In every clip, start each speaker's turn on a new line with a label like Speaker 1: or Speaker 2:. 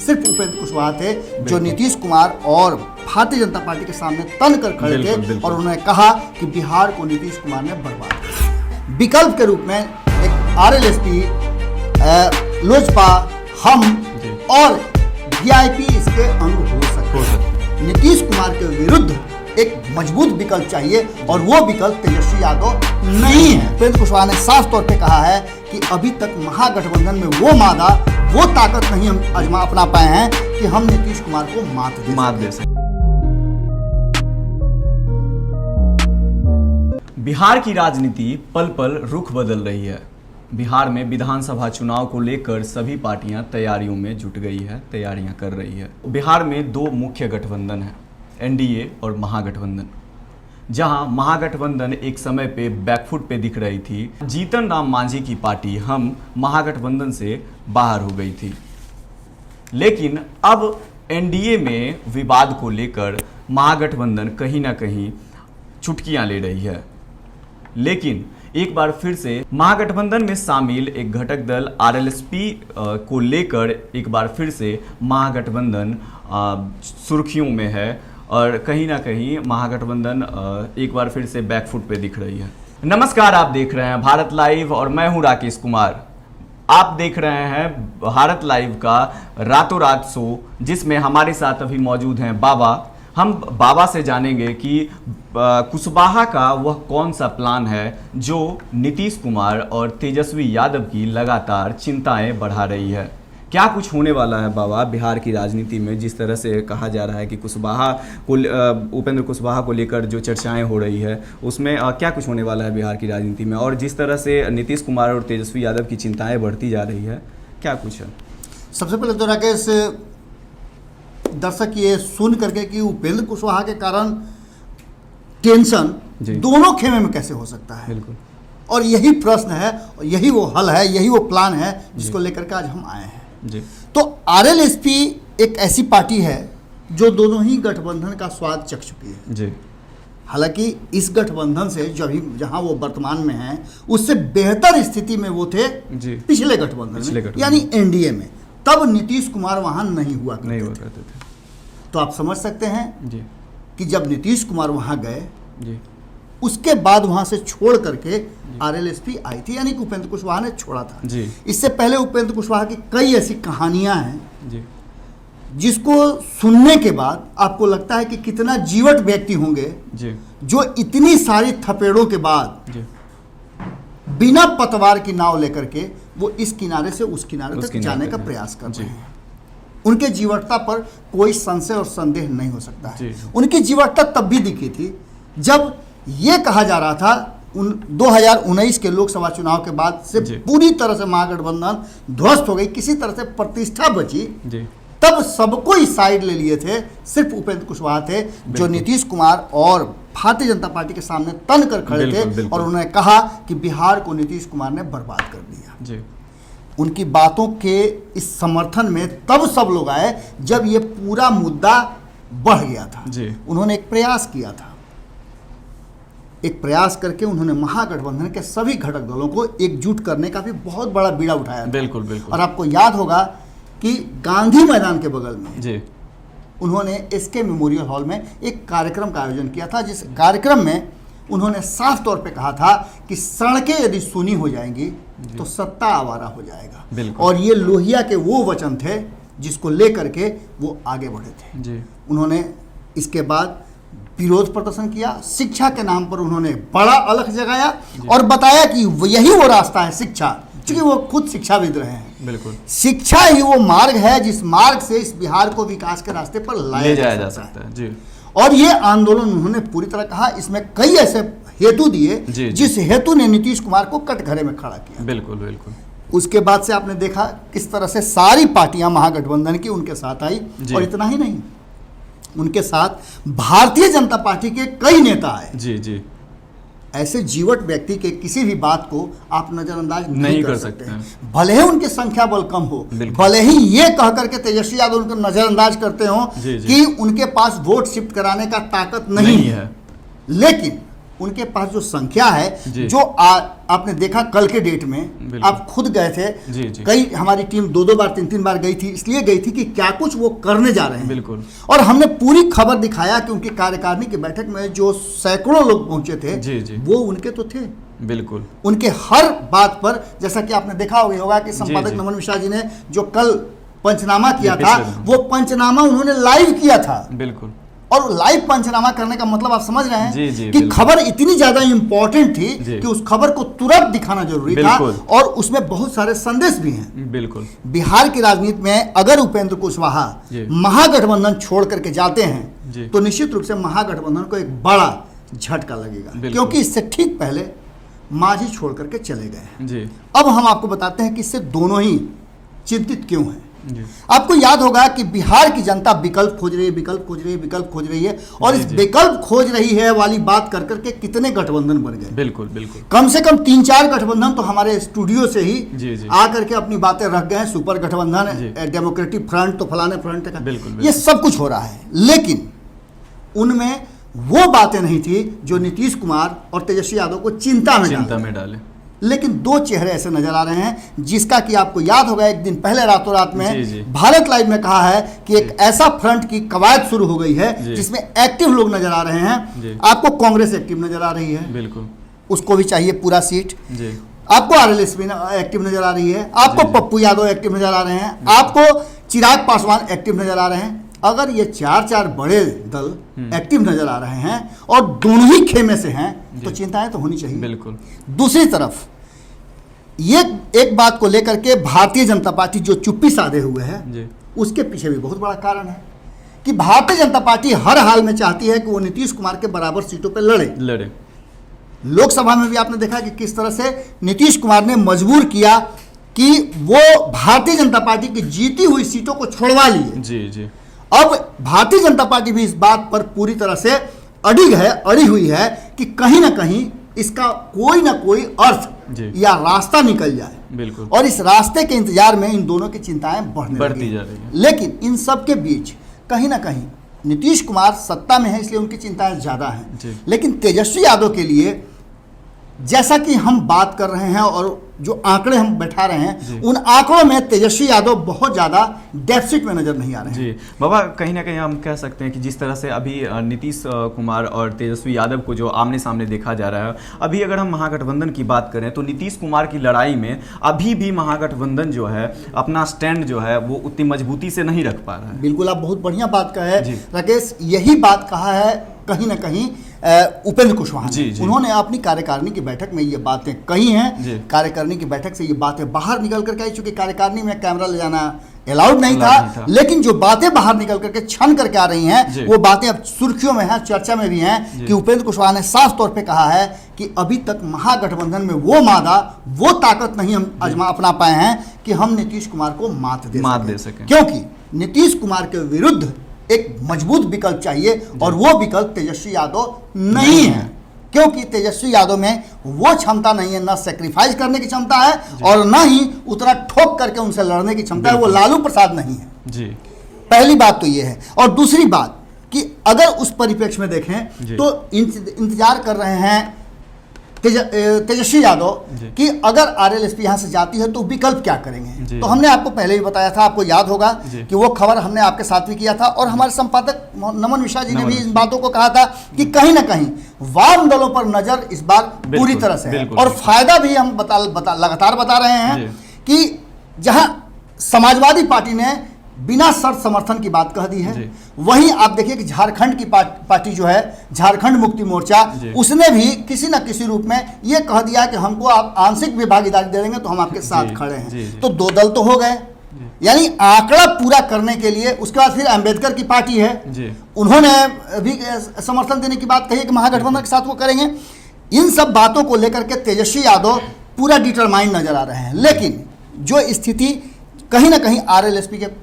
Speaker 1: सिर्फ उपेंद्र कुशवाहा थे जो नीतीश कुमार और भारतीय जनता पार्टी के सामने तन कर खड़े थे और उन्होंने कहा कि बिहार को नीतीश कुमार ने बर्बाद किया। विकल्प के रूप में एक आरएलएसपी, लोजपा, हम और वीआईपी इसके अंग हो सकते हैं। नीतीश कुमार के विरुद्ध एक मजबूत विकल्प चाहिए और वो विकल्प तेजस्वी यादव नहीं है। उपेंद्र कुशवाहा ने साफ तौर पे कहा है कि अभी तक महागठबंधन में वो मादा, वो ताकत नहीं हम अपना पाए हैं कि हम नीतीश कुमार को मात दे सकें।
Speaker 2: बिहार की राजनीति पल पल रुख बदल रही है। बिहार में विधानसभा चुनाव को लेकर सभी पार्टियां तैयारियों में जुट गई है, तैयारियां कर रही है। बिहार में दो मुख्य गठबंधन हैं, एनडीए और महागठबंधन। जहां महागठबंधन एक समय पे बैकफुट पे दिख रही थी, जीतन राम मांझी की पार्टी हम महागठबंधन से बाहर हो गई थी। लेकिन अब एनडीए में विवाद को लेकर महागठबंधन कहीं ना कहीं चुटकियां ले रही है। लेकिन एक बार फिर से महागठबंधन में शामिल एक घटक दल आरएलएसपी को लेकर एक बार फिर से महागठबंधन सुर्खियों में है और कहीं ना कहीं महागठबंधन एक बार फिर से बैकफुट पे दिख रही है। नमस्कार, आप देख रहे हैं भारत लाइव और मैं हूं राकेश कुमार। आप देख रहे हैं भारत लाइव का रातों रात शो, जिसमें हमारे साथ अभी मौजूद हैं बाबा। हम बाबा से जानेंगे कि कुशवाहा का वह कौन सा प्लान है जो नीतीश कुमार और तेजस्वी यादव की लगातार चिंताएं बढ़ा रही है। क्या कुछ होने वाला है बाबा बिहार की राजनीति में? जिस तरह से कहा जा रहा है कि कुशवाहा को, उपेंद्र कुशवाहा को लेकर जो चर्चाएं हो रही है, उसमें क्या कुछ होने वाला है बिहार की राजनीति में? और जिस तरह से नीतीश कुमार और तेजस्वी यादव की चिंताएं बढ़ती जा रही है, क्या कुछ है?
Speaker 1: सबसे पहले तो राकेश, दर्शक ये सुन करके कि उपेंद्र कुशवाहा के कारण टेंशन दोनों खेमे में कैसे हो सकता है,
Speaker 2: बिल्कुल,
Speaker 1: और यही प्रश्न है और यही वो हल है, यही वो प्लान है जिसको लेकर के आज हम आए हैं
Speaker 2: जी।
Speaker 1: तो आरएलएसपी एक ऐसी पार्टी है जो दोनों ही गठबंधन का स्वाद चख चुकी है
Speaker 2: जी।
Speaker 1: हालांकि इस गठबंधन से जहां वो वर्तमान में हैं उससे बेहतर स्थिति में वो थे
Speaker 2: जी।
Speaker 1: पिछले गठबंधन में, यानी एनडीए में। तब नीतीश कुमार वहां नहीं हुआ करते थे। तो आप समझ सकते हैं
Speaker 2: जी
Speaker 1: कि जब नीतीश कुमार वहां गए
Speaker 2: जी,
Speaker 1: उसके बाद वहां से छोड़ करके आरएलएसपी आई थी, यानी कि उपेंद्र कुशवाहा ने छोड़ा था
Speaker 2: जी।
Speaker 1: इससे पहले उपेंद्र कुशवाहा की कई ऐसी कहानियां हैं
Speaker 2: जी,
Speaker 1: जिसको सुनने के बाद आपको लगता है कि कितना जीवट व्यक्ति होंगे
Speaker 2: जी,
Speaker 1: जो इतनी सारी थपेड़ों के बाद
Speaker 2: जी,
Speaker 1: बिना पतवार की नाव लेकर के वो इस किनारे से उस किनारे तक जाने का प्रयास कर रहे हैं। उनके जीवटता पर कोई संशय और संदेह नहीं हो सकता है। उनकी जीवटता तब भी दिखी थी जब ये कहा जा रहा था 2019 के लोकसभा चुनाव के बाद से पूरी तरह से महागठबंधन ध्वस्त हो गई, किसी तरह से प्रतिष्ठा बची। तब सबको इस साइड ले लिए थे, सिर्फ उपेंद्र कुशवाहा थे जो नीतीश कुमार और भारतीय जनता पार्टी के सामने तन कर खड़े थे और उन्होंने कहा कि बिहार को नीतीश कुमार ने बर्बाद कर दिया। उनकी बातों के इस समर्थन में तब सब लोग आए जब ये पूरा मुद्दा बढ़ गया था। उन्होंने एक प्रयास किया था, एक प्रयास करके उन्होंने महागठबंधन के सभी घटक दलों को एकजुट करने का भी बहुत बड़ा बीड़ा उठाया था।
Speaker 2: बिल्कुल बिल्कुल।
Speaker 1: और आपको याद होगा कि गांधी मैदान के बगल में उन्होंने एसके मेमोरियल हॉल में एक कार्यक्रम का आयोजन किया था, जिस कार्यक्रम में उन्होंने साफ तौर पे कहा था कि सड़कें यदि सूनी हो जाएंगी तो सत्ता आवारा हो जाएगा। और ये लोहिया के वो वचन थे जिसको लेकर के वो आगे बढ़े थे। उन्होंने इसके बाद विरोध प्रदर्शन किया, शिक्षा के नाम पर उन्होंने बड़ा अलख जगाया और बताया कि यही वो रास्ता है शिक्षा, क्योंकि वो खुद शिक्षाविद रहे हैं।
Speaker 2: बिल्कुल,
Speaker 1: शिक्षा ही वो मार्ग है जिस मार्ग से इस बिहार को विकास के रास्ते पर लाया जा सकता है जी। और ये आंदोलन उन्होंने पूरी तरह कहा, इसमें कई ऐसे हेतु दिए जिस हेतु ने नीतीश कुमार को कटघरे में खड़ा किया।
Speaker 2: बिल्कुल बिल्कुल।
Speaker 1: उसके बाद से आपने देखा किस तरह से सारी पार्टियां महागठबंधन की उनके साथ आई, और इतना ही नहीं, उनके साथ भारतीय जनता पार्टी के कई नेता आए। जी। ऐसे जीवट व्यक्ति के किसी भी बात को आप नजरअंदाज नहीं कर सकते हैं। भले ही उनकी संख्या बल कम हो, भले ही ये कह करके तेजस्वी यादव उनको नजरअंदाज करते हो कि उनके पास वोट शिफ्ट कराने का ताकत नहीं है, लेकिन उनके पास जो संख्या है, जो आपने देखा कल के डेट में, आप खुद गए थे, कई हमारी टीम 2-2 बार 3-3 बार गई थी, इसलिए गई थी कि क्या कुछ वो करने जा रहे हैं।
Speaker 2: बिल्कुल।
Speaker 1: और हमने पूरी खबर दिखाया कि उनकी कार्यकारिणी की बैठक में जो सैकड़ों लोग पहुंचे थे, वो उनके तो थे।
Speaker 2: बिल्कुल।
Speaker 1: उनके हर बात पर, जैसा कि आपने देखा होगा कि संपादक नमन मिश्रा जी ने जो कल पंचनामा किया था, वो पंचनामा उन्होंने लाइव किया था।
Speaker 2: बिल्कुल।
Speaker 1: और लाइव पंचनामा करने का मतलब आप समझ रहे हैं
Speaker 2: कि
Speaker 1: खबर इतनी ज्यादा इंपॉर्टेंट थी कि उस खबर को तुरंत दिखाना जरूरी था, और उसमें बहुत सारे संदेश भी हैं।
Speaker 2: बिल्कुल।
Speaker 1: बिहार की राजनीति में अगर उपेंद्र कुशवाहा महागठबंधन छोड़ करके जाते हैं तो निश्चित रूप से महागठबंधन को एक बड़ा झटका लगेगा, क्योंकि इससे ठीक पहले मांझी छोड़ करके चले गए। अब हम आपको बताते हैं कि इससे दोनों ही चिंतित क्यों हैं। आपको याद होगा कि बिहार की जनता विकल्प खोज रही है, विकल्प खोज रही है, विकल्प खोज रही है, और इस विकल्प खोज रही है वाली बात कर करके कितने गठबंधन बन गए।
Speaker 2: बिल्कुल बिल्कुल।
Speaker 1: कम से कम 3-4 गठबंधन तो हमारे स्टूडियो से ही आकर के अपनी बातें रख गए। सुपर गठबंधन, डेमोक्रेटिक फ्रंट, तो फलाने फ्रंट का, ये सब कुछ हो रहा है, लेकिन उनमें वो बातें नहीं थी जो नीतीश कुमार और तेजस्वी यादव को चिंता में डाले। लेकिन 2 चेहरे ऐसे नजर आ रहे हैं, जिसका कि आपको याद होगा एक दिन पहले रातों रात में भारत लाइव में कहा है कि एक ऐसा फ्रंट की कवायद शुरू हो गई है जिसमें एक्टिव लोग नजर आ रहे हैं। आपको कांग्रेस एक्टिव नजर आ रही है, बिल्कुल, उसको भी चाहिए पूरा सीट। आपको आरएलएस भी एक्टिव नजर आ रही है, आपको पप्पू यादव एक्टिव नजर आ रहे हैं, आपको चिराग पासवान एक्टिव नजर आ रहे हैं। अगर ये 4 बड़े दल एक्टिव नजर आ रहे हैं और दोनों ही खेमे से हैं, तो चिंताएं तो होनी चाहिए। बिल्कुल। दूसरी तरफ ये एक बात को लेकर के भारतीय जनता पार्टी जो चुप्पी साधे हुए है, उसके पीछे भी बहुत बड़ा कारण है कि भारतीय जनता पार्टी हर हाल में चाहती है कि वो नीतीश कुमार के बराबर सीटों पर लड़े। लोकसभा में भी आपने देखा कि किस तरह से नीतीश कुमार ने मजबूर किया कि वो भारतीय जनता पार्टी की जीती हुई सीटों को छोड़वा लिए। अब भारतीय जनता पार्टी भी इस बात पर पूरी तरह से अड़ी हुई है कि कहीं ना कहीं इसका कोई ना कोई अर्थ या रास्ता निकल जाए। बिल्कुल। और इस रास्ते के इंतजार में इन दोनों की चिंताएं बढ़ती जा रही हैं। लेकिन इन सब के बीच कहीं ना कहीं नीतीश कुमार सत्ता में है, इसलिए उनकी चिंताएं ज्यादा हैं। लेकिन तेजस्वी यादव के लिए, जैसा कि हम बात कर रहे हैं और जो आंकड़े हम बैठा रहे हैं, उन आंकड़ों में तेजस्वी यादव बहुत ज़्यादा डेफिसिट में नजर नहीं आ रहे हैं।
Speaker 2: बाबा, कहीं ना कहीं हम कह सकते हैं कि जिस तरह से अभी नीतीश कुमार और तेजस्वी यादव को जो आमने सामने देखा जा रहा है, अभी अगर हम महागठबंधन की बात करें तो नीतीश कुमार की लड़ाई में अभी भी महागठबंधन जो है अपना स्टैंड जो है वो उतनी मजबूती से नहीं रख पा रहा है।
Speaker 1: बिल्कुल, आप बहुत बढ़िया बात कहा है राकेश। यही बात कहा है कहीं ना कहीं उपेंद्र कुशवाहा ने। उन्होंने अपनी कार्यकारिणी की बैठक में ये बातें कही हैं। कार्यकारिणी की बैठक से ये बातें बाहर निकल करके आई, चूंकि कार्यकारिणी में कैमरा ले जाना अलाउड नहीं था, लेकिन जो बातें बाहर निकल करके छन करके आ रही हैं, वो बातें अब सुर्खियों में हैं, चर्चा में भी हैं कि उपेंद्र कुशवाहा ने साफ तौर पे कहा है कि अभी तक महागठबंधन में वो मादा, वो ताकत नहीं हम अपना पाए हैं कि हम नीतीश कुमार को मात दे सकें। क्योंकि नीतीश कुमार के विरुद्ध एक मजबूत विकल्प चाहिए, और वो विकल्प तेजस्वी यादव नहीं है, क्योंकि तेजस्वी यादव में वो क्षमता नहीं है, ना सेक्रीफाइस करने की क्षमता है और ना ही उतना ठोक करके उनसे लड़ने की क्षमता है। वो लालू प्रसाद नहीं है। पहली बात तो ये है। और दूसरी बात कि अगर उस परिप्रेक्ष्य में देखें तो इंतजार कर रहे हैं तेजस्वी यादव कि अगर आरएलएसपी यहाँ से जाती है तो विकल्प क्या करेंगे। तो हमने आपको पहले भी बताया था, आपको याद होगा कि वो खबर हमने आपके साथ भी किया था, और हमारे संपादक नमन मिश्रा जी ने भी इन बातों को कहा था कि कहीं ना कहीं वाम दलों पर नजर इस बार पूरी तरह से है। और फायदा भी हम लगातार बता रहे हैं कि जहां समाजवादी पार्टी ने बिना शर्त समर्थन की बात कह दी है, वहीं आप देखिए कि झारखंड की पार्टी जो है, झारखंड मुक्ति मोर्चा, उसने भी किसी न किसी रूप में यह कह दिया कि हमको आप आंशिक भी भागीदारी दे देंगे तो हम आपके साथ खड़े हैं। तो 2 दल तो हो गए, यानी आंकड़ा पूरा करने के लिए। उसके बाद फिर अंबेडकर की पार्टी है, उन्होंने भी समर्थन देने की बात कही कि महागठबंधन के साथ वो करेंगे। इन सब बातों को लेकर के तेजस्वी यादव पूरा डिटरमाइंड नजर आ रहे हैं। लेकिन जो स्थिति कहीं ना कहीं आरएलएसपी के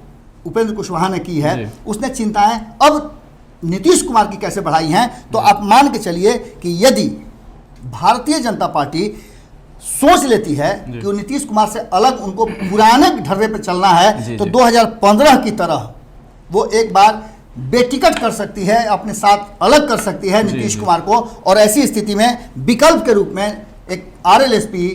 Speaker 1: उपेंद्र कुशवाहा ने की है, उसने चिंताएं अब नीतीश कुमार की कैसे बढ़ाई हैं। तो आप मान के चलिए कि यदि भारतीय जनता पार्टी सोच लेती है कि नीतीश कुमार से अलग उनको पुराने ढर्रे पे चलना है, तो 2015 की तरह वो एक बार बेटिकट कर सकती है, अपने साथ अलग कर सकती है नीतीश कुमार को। और ऐसी स्थिति में विकल्प के रूप में एक आरएलएसपी,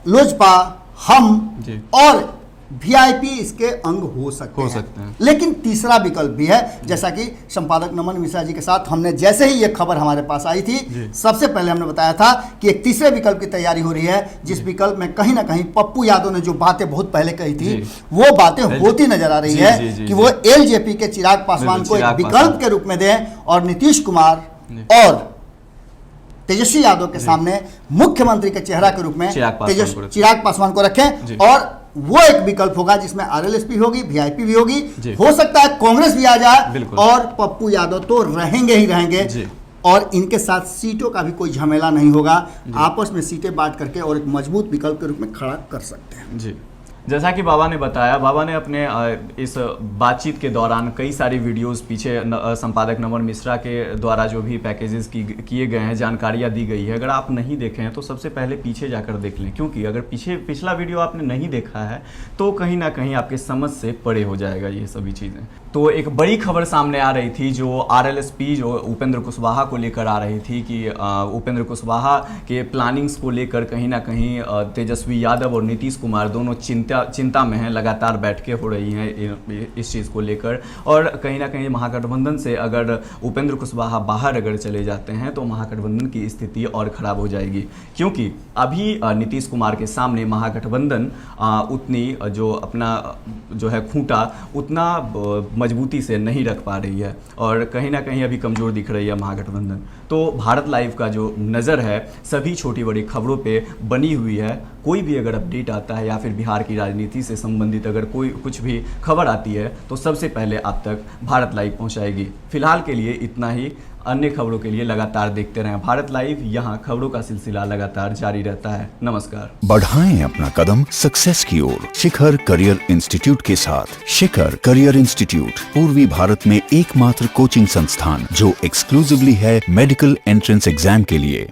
Speaker 1: लोजपा, हम और वीआईपी इसके अंग हो सकते हैं। लेकिन तीसरा विकल्प भी है, जैसा कि संपादक नमन मिश्रा जी के साथ हमने जैसे ही ये खबर हमारे पास आई थी, सबसे पहले हमने बताया था कि एक तीसरे विकल्प की तैयारी हो रही है, जिस विकल्प में कहीं ना कहीं पप्पू यादव ने जो बातें बहुत पहले कही थी वो बातें होती नजर आ रही है कि वो एलजेपी के चिराग पासवान को एक विकल्प के रूप में दें और नीतीश कुमार और तेजस्वी यादव के सामने मुख्यमंत्री के चेहरा के रूप में चिराग पासवान को रखें। और वो एक विकल्प होगा जिसमें आरएलएसपी होगी, वीआईपी भी होगी, हो सकता है कांग्रेस भी आ जाए और पप्पू यादव तो रहेंगे ही रहेंगे। और इनके साथ सीटों का भी कोई झमेला नहीं होगा, आपस में सीटें बांट करके और एक मजबूत विकल्प के रूप में खड़ा कर सकते हैं।
Speaker 2: जी, जैसा कि बाबा ने बताया, बाबा ने अपने इस बातचीत के दौरान कई सारी वीडियोस पीछे संपादक नमन मिश्रा के द्वारा जो भी पैकेजेस किए गए हैं, जानकारियां दी गई है, अगर आप नहीं देखे हैं तो सबसे पहले पीछे जाकर देख लें, क्योंकि अगर पिछला वीडियो आपने नहीं देखा है तो कहीं ना कहीं आपके समझ से परे हो जाएगा ये सभी चीज़ें। तो एक बड़ी खबर सामने आ रही थी जो आरएलएसपी जो उपेंद्र कुशवाहा को लेकर आ रही थी कि उपेंद्र कुशवाहा के प्लानिंग्स को लेकर कहीं ना कहीं तेजस्वी यादव और नीतीश कुमार दोनों चिंता में हैं, लगातार बैठकें हो रही हैं इस चीज़ को लेकर। और कहीं ना कहीं महागठबंधन से अगर उपेंद्र कुशवाहा बाहर अगर चले जाते हैं तो महागठबंधन की स्थिति और ख़राब हो जाएगी, क्योंकि अभी नीतीश कुमार के सामने महागठबंधन उतनी जो अपना जो है खूंटा उतना मजबूती से नहीं रख पा रही है और कहीं ना कहीं अभी कमज़ोर दिख रही है महागठबंधन। तो भारत लाइव का जो नज़र है सभी छोटी बड़ी खबरों पे बनी हुई है। कोई भी अगर अपडेट आता है या फिर बिहार की राजनीति से संबंधित अगर कोई कुछ भी खबर आती है तो सबसे पहले आप तक भारत लाइव पहुंचाएगी। फिलहाल के लिए इतना ही, अन्य खबरों के लिए लगातार देखते रहें भारत लाइव, यहाँ खबरों का सिलसिला लगातार जारी रहता है। नमस्कार।
Speaker 3: बढ़ाएं अपना कदम सक्सेस की ओर शिखर करियर इंस्टीट्यूट के साथ। शिखर करियर इंस्टीट्यूट पूर्वी भारत में एकमात्र कोचिंग संस्थान जो एक्सक्लूसिवली है मेडिकल एंट्रेंस एग्जाम के लिए।